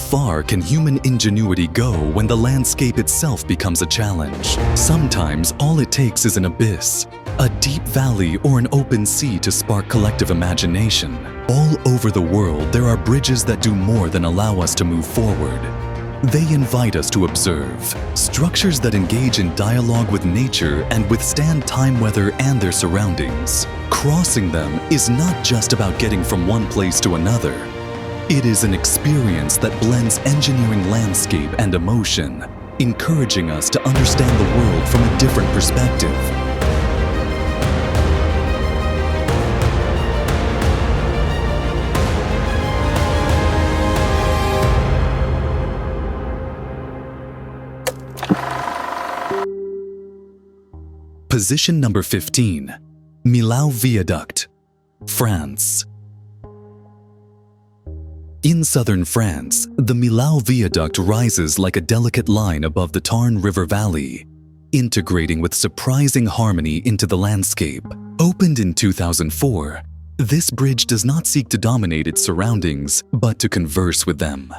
far can human ingenuity go when the landscape itself becomes a challenge? Sometimes all it takes is an abyss, a deep valley or an open sea to spark collective imagination. All over the world, there are bridges that do more than allow us to move forward. They invite us to observe, structures that engage in dialogue with nature and withstand time, weather, and their surroundings. Crossing them is not just about getting from one place to another. It is an experience that blends engineering, landscape, and emotion, encouraging us to understand the world from a different perspective. Position number 15. Millau Viaduct, France. In southern France, the Millau Viaduct rises like a delicate line above the Tarn River Valley, integrating with surprising harmony into the landscape. Opened in 2004, this bridge does not seek to dominate its surroundings, but to converse with them.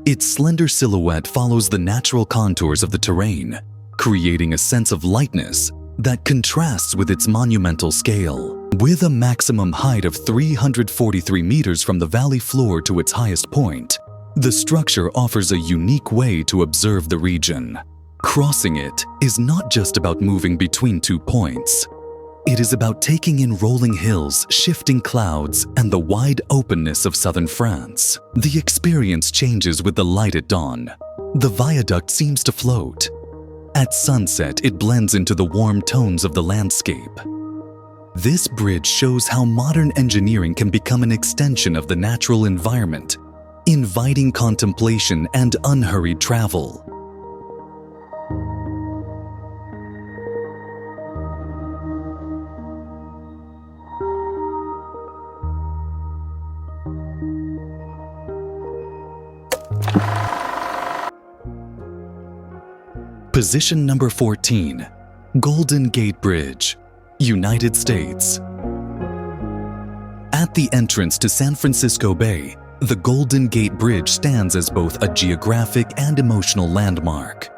Its slender silhouette follows the natural contours of the terrain, creating a sense of lightness that contrasts with its monumental scale. With a maximum height of 343 meters from the valley floor to its highest point, the structure offers a unique way to observe the region. Crossing it is not just about moving between 2 points. It is about taking in rolling hills, shifting clouds, and the wide openness of southern France. The experience changes with the light at dawn. The viaduct seems to float. At sunset, it blends into the warm tones of the landscape. This bridge shows how modern engineering can become an extension of the natural environment, inviting contemplation and unhurried travel. Position number 14. Golden Gate Bridge, United States. At the entrance to San Francisco Bay, the Golden Gate Bridge stands as both a geographic and emotional landmark.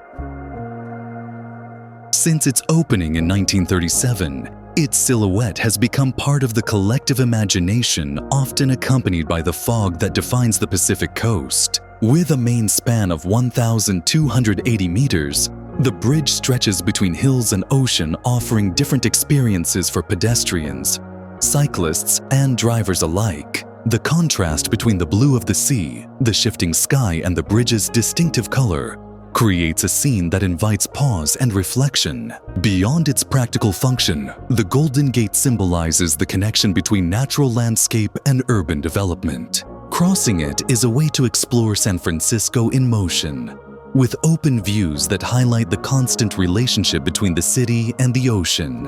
Since its opening in 1937, its silhouette has become part of the collective imagination, often accompanied by the fog that defines the Pacific coast. With a main span of 1,280 meters, the bridge stretches between hills and ocean, offering different experiences for pedestrians, cyclists, and drivers alike. The contrast between the blue of the sea, the shifting sky, and the bridge's distinctive color creates a scene that invites pause and reflection. Beyond its practical function, the Golden Gate symbolizes the connection between natural landscape and urban development. Crossing it is a way to explore San Francisco in motion, with open views that highlight the constant relationship between the city and the ocean.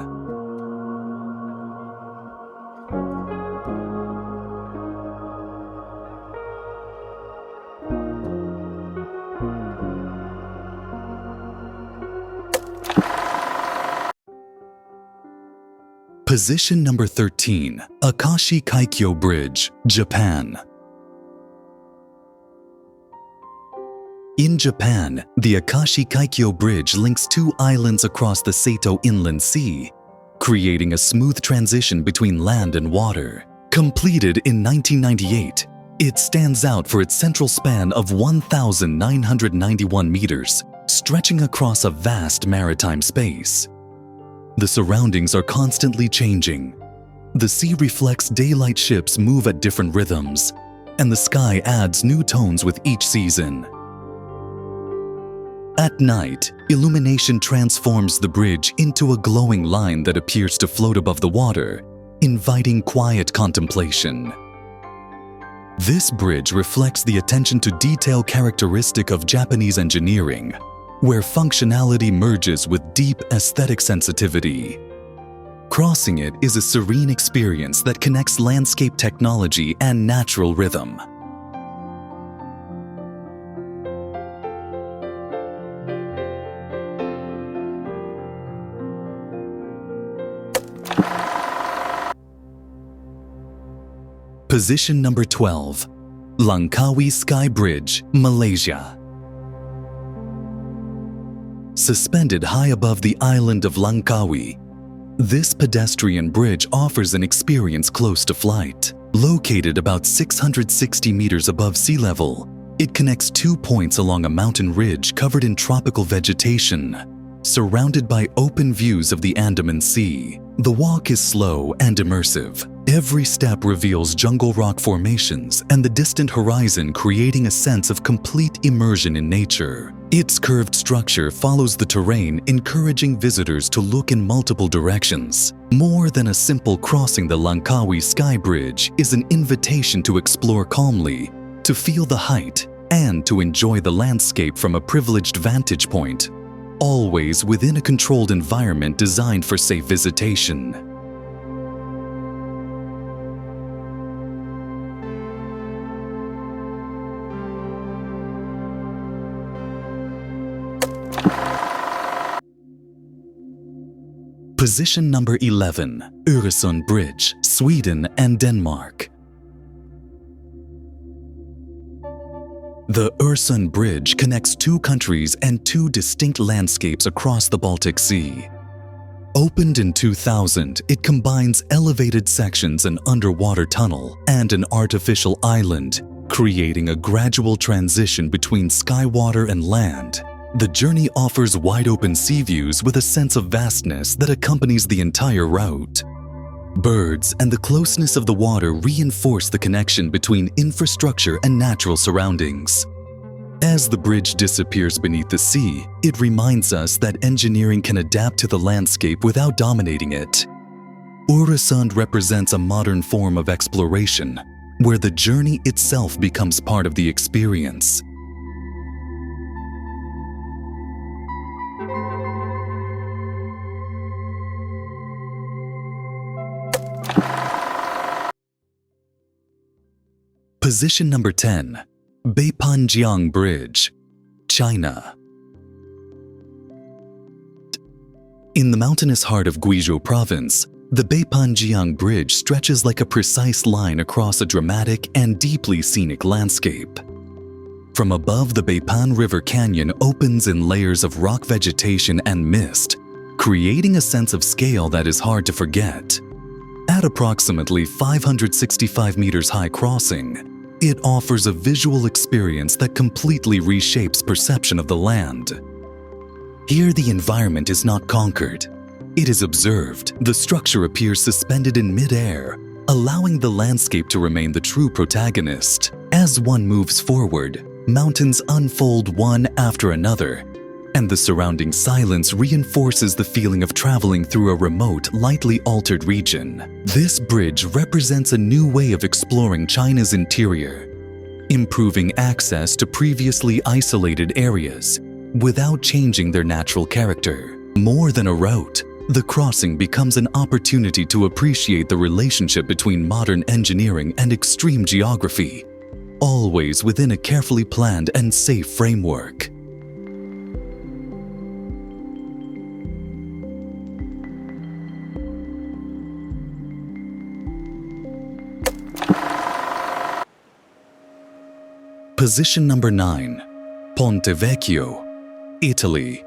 Position number 13. Akashi Kaikyo Bridge, Japan. In Japan, the Akashi Kaikyo Bridge links 2 islands across the Seto Inland Sea, creating a smooth transition between land and water. Completed in 1998, it stands out for its central span of 1,991 meters, stretching across a vast maritime space. The surroundings are constantly changing. The sea reflects daylight, ships move at different rhythms, and the sky adds new tones with each season. At night, illumination transforms the bridge into a glowing line that appears to float above the water, inviting quiet contemplation. This bridge reflects the attention to detail characteristic of Japanese engineering, where functionality merges with deep aesthetic sensitivity. Crossing it is a serene experience that connects landscape technology and natural rhythm. Position number 12. Langkawi Sky Bridge, Malaysia. Suspended high above the island of Langkawi, this pedestrian bridge offers an experience close to flight. Located about 660 meters above sea level, it connects 2 points along a mountain ridge covered in tropical vegetation, surrounded by open views of the Andaman Sea. The walk is slow and immersive. Every step reveals jungle rock formations and the distant horizon, creating a sense of complete immersion in nature. Its curved structure follows the terrain, encouraging visitors to look in multiple directions. More than a simple crossing, the Langkawi Sky Bridge is an invitation to explore calmly, to feel the height, and to enjoy the landscape from a privileged vantage point, always within a controlled environment designed for safe visitation. Position number 11, Oresund Bridge, Sweden and Denmark. The Oresund Bridge connects 2 countries and 2 distinct landscapes across the Baltic Sea. Opened in 2000, it combines elevated sections, an underwater tunnel, and an artificial island, creating a gradual transition between skywater and land. The journey offers wide-open sea views with a sense of vastness that accompanies the entire route. Birds and the closeness of the water reinforce the connection between infrastructure and natural surroundings. As the bridge disappears beneath the sea, it reminds us that engineering can adapt to the landscape without dominating it. Oresund represents a modern form of exploration, where the journey itself becomes part of the experience. Position number 10, Beipanjiang Bridge, China. In the mountainous heart of Guizhou Province, the Beipanjiang Bridge stretches like a precise line across a dramatic and deeply scenic landscape. From above, the Beipan River Canyon opens in layers of rock vegetation and mist, creating a sense of scale that is hard to forget. At approximately 565 meters high crossing, it offers a visual experience that completely reshapes perception of the land. Here, the environment is not conquered. It is observed. The structure appears suspended in mid-air, allowing the landscape to remain the true protagonist. As one moves forward, mountains unfold one after another, and the surrounding silence reinforces the feeling of traveling through a remote, lightly altered region. This bridge represents a new way of exploring China's interior, improving access to previously isolated areas without changing their natural character. More than a route, the crossing becomes an opportunity to appreciate the relationship between modern engineering and extreme geography, always within a carefully planned and safe framework. Position number 9, Ponte Vecchio, Italy.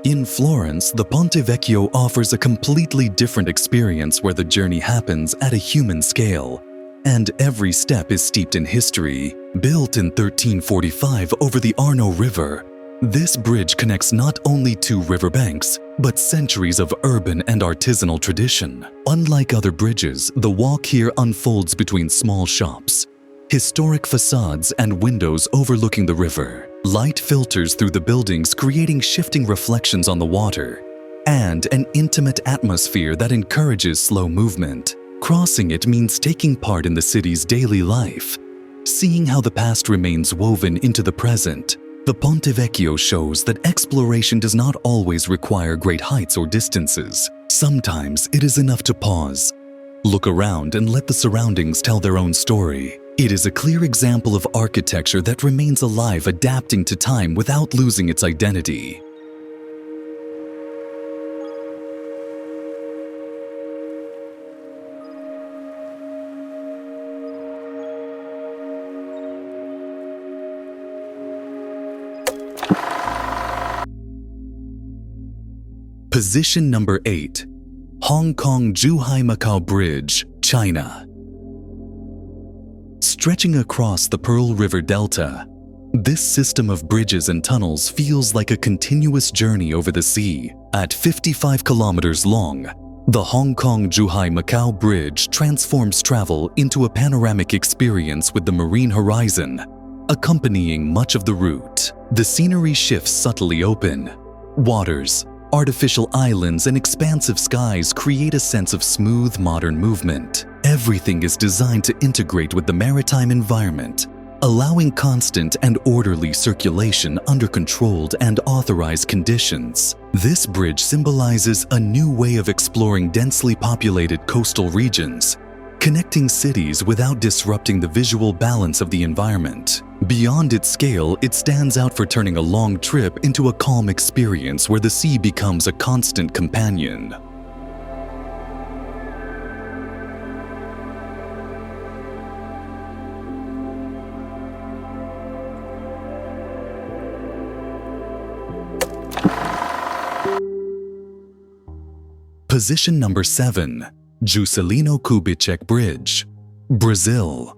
In Florence, the Ponte Vecchio offers a completely different experience where the journey happens at a human scale, and every step is steeped in history. Built in 1345 over the Arno River, this bridge connects not only 2 riverbanks, but centuries of urban and artisanal tradition. Unlike other bridges, the walk here unfolds between small shops, historic facades and windows overlooking the river. Light filters through the buildings, creating shifting reflections on the water, and an intimate atmosphere that encourages slow movement. Crossing it means taking part in the city's daily life, seeing how the past remains woven into the present. The Ponte Vecchio shows that exploration does not always require great heights or distances. Sometimes it is enough to pause, look around, and let the surroundings tell their own story. It is a clear example of architecture that remains alive, adapting to time without losing its identity. Position number 8. Hong Kong-Zhuhai-Macau Bridge, China. Stretching across the Pearl River Delta, this system of bridges and tunnels feels like a continuous journey over the sea. At 55 kilometers long, the Hong Kong-Zhuhai-Macau Bridge transforms travel into a panoramic experience with the marine horizon accompanying much of the route. The scenery shifts subtly open. Waters, artificial islands, and expansive skies create a sense of smooth modern movement. Everything is designed to integrate with the maritime environment, allowing constant and orderly circulation under controlled and authorized conditions. This bridge symbolizes a new way of exploring densely populated coastal regions, connecting cities without disrupting the visual balance of the environment. Beyond its scale, it stands out for turning a long trip into a calm experience where the sea becomes a constant companion. Position number 7. Juscelino Kubitschek Bridge, Brazil.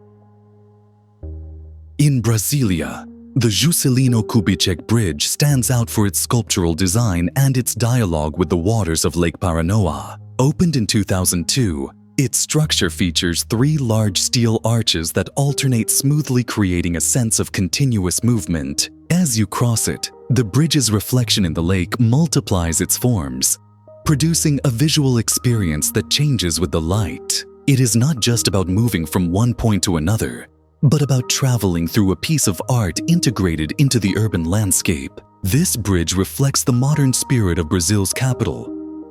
In Brasilia, the Juscelino Kubitschek Bridge stands out for its sculptural design and its dialogue with the waters of Lake Paranoá. Opened in 2002, its structure features 3 large steel arches that alternate smoothly, creating a sense of continuous movement. As you cross it, the bridge's reflection in the lake multiplies its forms, producing a visual experience that changes with the light. It is not just about moving from one point to another, but about traveling through a piece of art integrated into the urban landscape. This bridge reflects the modern spirit of Brazil's capital,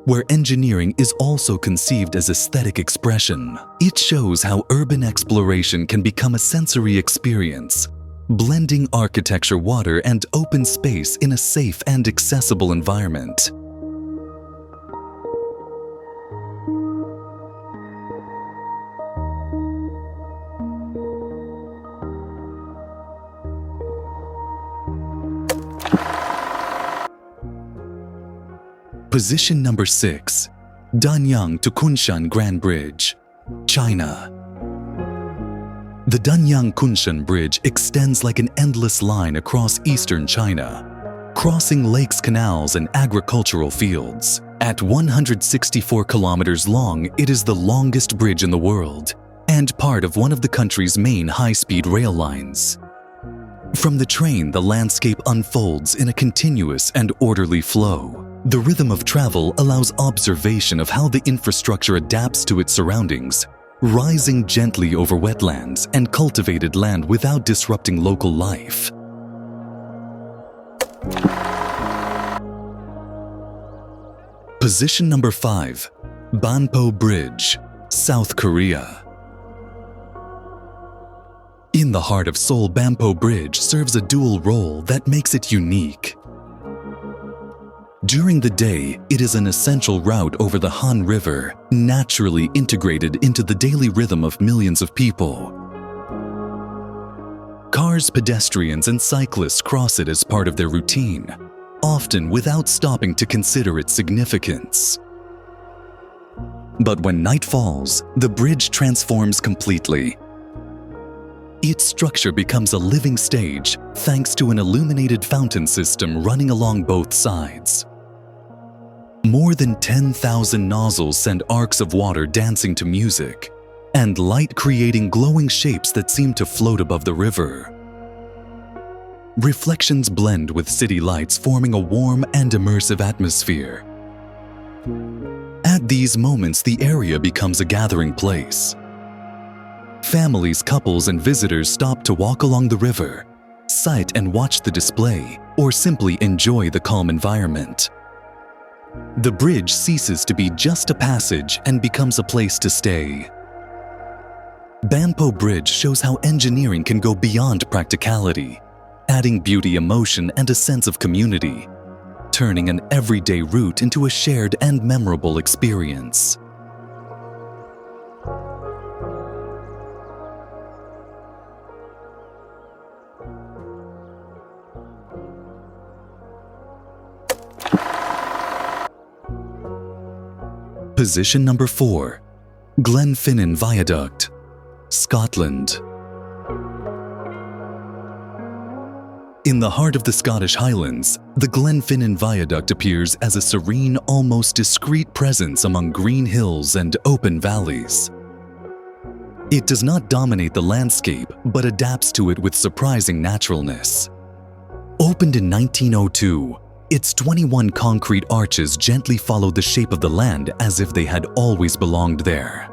where engineering is also conceived as aesthetic expression. It shows how urban exploration can become a sensory experience, blending architecture, water, and open space in a safe and accessible environment. Position number 6. Danyang-Kunshan Grand Bridge, China. The Danyang-Kunshan Bridge extends like an endless line across eastern China, crossing lakes, canals, and agricultural fields. At 164 kilometers long, it is the longest bridge in the world and part of one of the country's main high-speed rail lines. From the train, the landscape unfolds in a continuous and orderly flow. The rhythm of travel allows observation of how the infrastructure adapts to its surroundings, rising gently over wetlands and cultivated land without disrupting local life. Position number 5. Banpo Bridge, South Korea. In the heart of Seoul, Banpo Bridge serves a dual role that makes it unique. During the day, it is an essential route over the Han River, naturally integrated into the daily rhythm of millions of people. Cars, pedestrians, and cyclists cross it as part of their routine, often without stopping to consider its significance. But when night falls, the bridge transforms completely. Its structure becomes a living stage thanks to an illuminated fountain system running along both sides. More than 10,000 nozzles send arcs of water dancing to music, and light creating glowing shapes that seem to float above the river. Reflections blend with city lights, forming a warm and immersive atmosphere. At these moments, the area becomes a gathering place. Families, couples, and visitors stop to walk along the river, sight and watch the display, or simply enjoy the calm environment. The bridge ceases to be just a passage and becomes a place to stay. Banpo Bridge shows how engineering can go beyond practicality, adding beauty, emotion, and a sense of community, turning an everyday route into a shared and memorable experience. Position number 4. Glenfinnan Viaduct, Scotland. In the heart of the Scottish Highlands, the Glenfinnan Viaduct appears as a serene, almost discreet presence among green hills and open valleys. It does not dominate the landscape, but adapts to it with surprising naturalness. Opened in 1902, its 21 concrete arches gently followed the shape of the land as if they had always belonged there.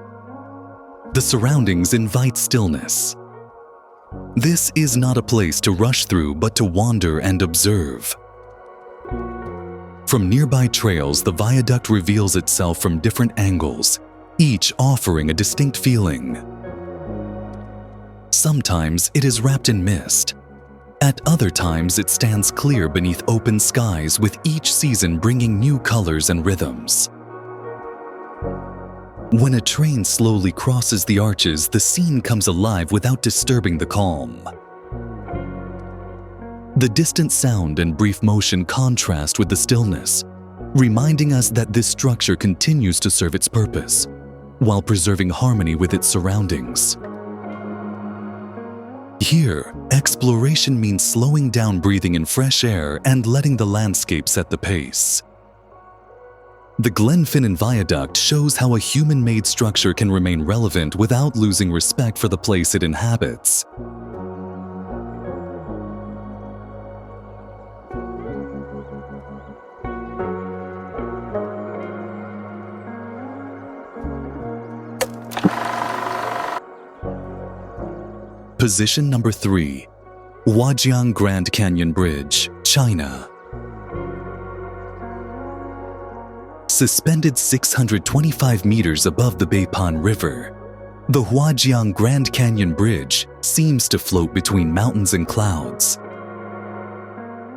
The surroundings invite stillness. This is not a place to rush through, but to wander and observe. From nearby trails, the viaduct reveals itself from different angles, each offering a distinct feeling. Sometimes it is wrapped in mist. At other times, it stands clear beneath open skies, with each season bringing new colors and rhythms. When a train slowly crosses the arches, the scene comes alive without disturbing the calm. The distant sound and brief motion contrast with the stillness, reminding us that this structure continues to serve its purpose, while preserving harmony with its surroundings. Here, exploration means slowing down, breathing in fresh air, and letting the landscape set the pace. The Glenfinnan Viaduct shows how a human-made structure can remain relevant without losing respect for the place it inhabits. Position number 3. Huajiang Grand Canyon Bridge, China. Suspended 625 meters above the Beipanjiang River, the Huajiang Grand Canyon Bridge seems to float between mountains and clouds.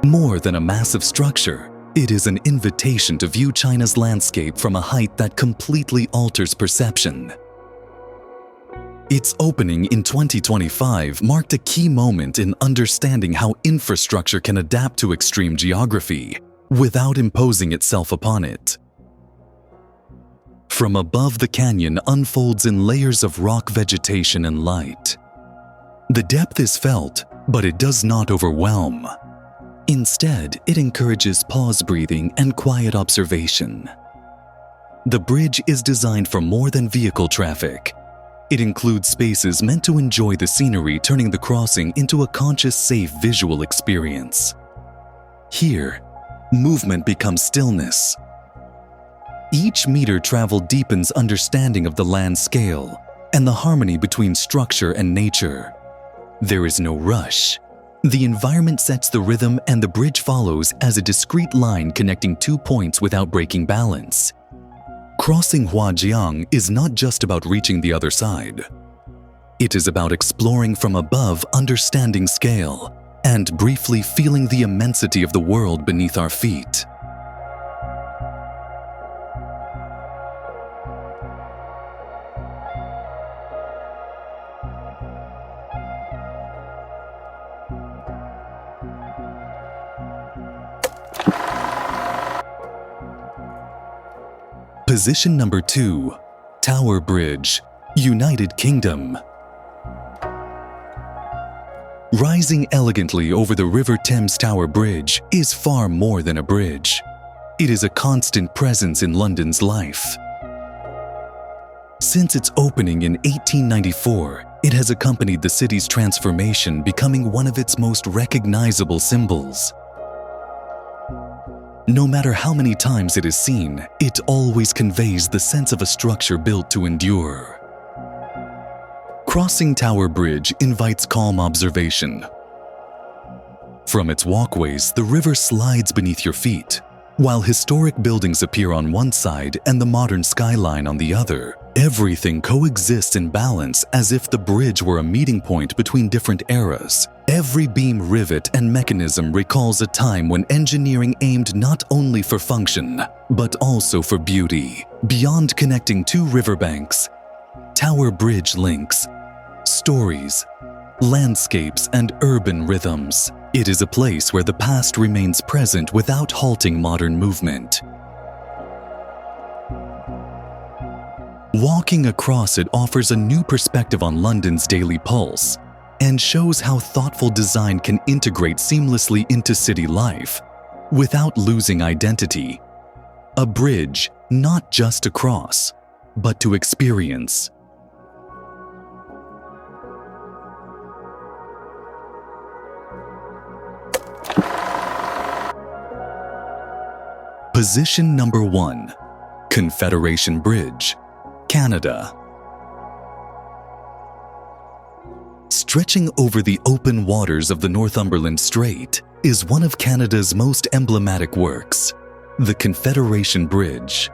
More than a massive structure, it is an invitation to view China's landscape from a height that completely alters perception. Its opening in 2025 marked a key moment in understanding how infrastructure can adapt to extreme geography without imposing itself upon it. From above, the canyon unfolds in layers of rock vegetation and light. The depth is felt, but it does not overwhelm. Instead, it encourages pause breathing and quiet observation. The bridge is designed for more than vehicle traffic. It includes spaces meant to enjoy the scenery, turning the crossing into a conscious, safe visual experience. Here, movement becomes stillness. Each meter traveled deepens understanding of the land scale and the harmony between structure and nature. There is no rush. The environment sets the rhythm, and the bridge follows as a discrete line connecting 2 points without breaking balance. Crossing Huajiang is not just about reaching the other side. It is about exploring from above, understanding scale, and briefly feeling the immensity of the world beneath our feet. Position number 2. Tower Bridge, United Kingdom. Rising elegantly over the River Thames, Tower Bridge is far more than a bridge. It is a constant presence in London's life. Since its opening in 1894, it has accompanied the city's transformation, becoming one of its most recognizable symbols. No matter how many times it is seen, it always conveys the sense of a structure built to endure. Crossing Tower Bridge invites calm observation. From its walkways, the river slides beneath your feet. While historic buildings appear on one side and the modern skyline on the other, everything coexists in balance as if the bridge were a meeting point between different eras. Every beam, rivet, and mechanism recalls a time when engineering aimed not only for function, but also for beauty. Beyond connecting two riverbanks, Tower Bridge links stories, landscapes, and urban rhythms. It is a place where the past remains present without halting modern movement. Walking across it offers a new perspective on London's daily pulse and shows how thoughtful design can integrate seamlessly into city life without losing identity. A bridge not just to cross, but to experience. Position number 1. Confederation Bridge, Canada. Stretching over the open waters of the Northumberland Strait is one of Canada's most emblematic works, the Confederation Bridge.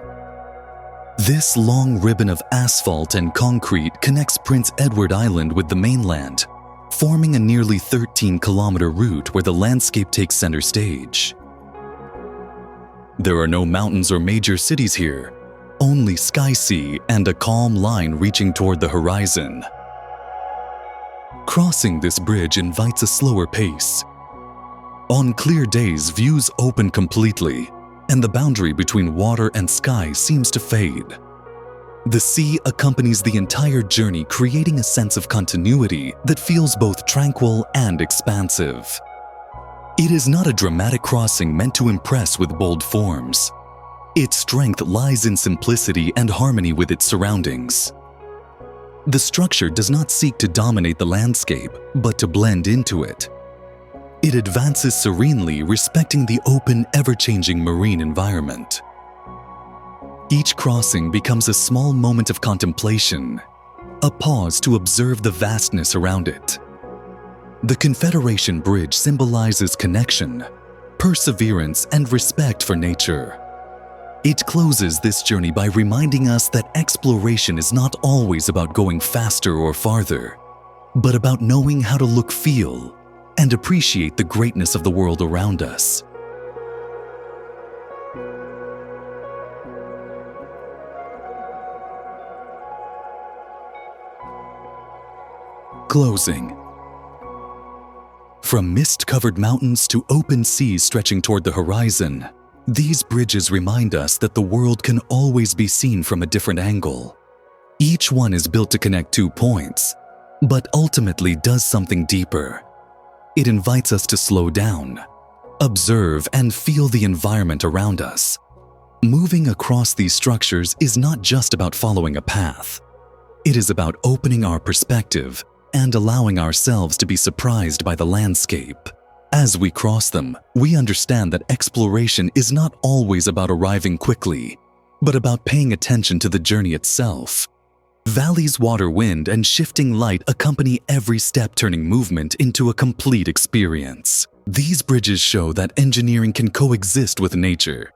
This long ribbon of asphalt and concrete connects Prince Edward Island with the mainland, forming a nearly 13-kilometer route where the landscape takes center stage. There are no mountains or major cities here, only sky-sea and a calm line reaching toward the horizon. Crossing this bridge invites a slower pace. On clear days, views open completely, and the boundary between water and sky seems to fade. The sea accompanies the entire journey, creating a sense of continuity that feels both tranquil and expansive. It is not a dramatic crossing meant to impress with bold forms. Its strength lies in simplicity and harmony with its surroundings. The structure does not seek to dominate the landscape, but to blend into it. It advances serenely, respecting the open, ever-changing marine environment. Each crossing becomes a small moment of contemplation, a pause to observe the vastness around it. The Confederation Bridge symbolizes connection, perseverance, and respect for nature. It closes this journey by reminding us that exploration is not always about going faster or farther, but about knowing how to look, feel, and appreciate the greatness of the world around us. Closing. From mist-covered mountains to open seas stretching toward the horizon, these bridges remind us that the world can always be seen from a different angle. Each one is built to connect 2 points, but ultimately does something deeper. It invites us to slow down, observe, and feel the environment around us. Moving across these structures is not just about following a path. It is about opening our perspective and allowing ourselves to be surprised by the landscape. As we cross them, we understand that exploration is not always about arriving quickly, but about paying attention to the journey itself. Valleys, water, wind, and shifting light accompany every step, turning movement into a complete experience. These bridges show that engineering can coexist with nature,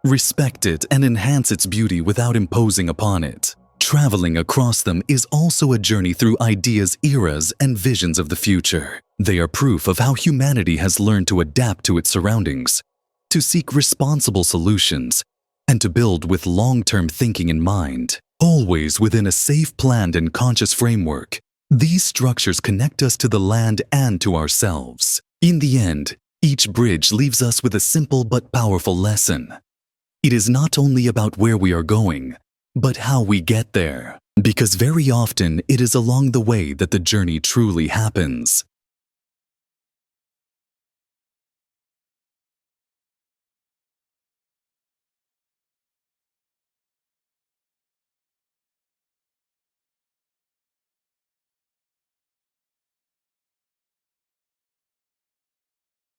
respect it, and enhance its beauty without imposing upon it. Traveling across them is also a journey through ideas, eras, and visions of the future. They are proof of how humanity has learned to adapt to its surroundings, to seek responsible solutions, and to build with long-term thinking in mind. Always within a safe, planned, and conscious framework, these structures connect us to the land and to ourselves. In the end, each bridge leaves us with a simple but powerful lesson. It is not only about where we are going, but how we get there. Because very often it is along the way that the journey truly happens.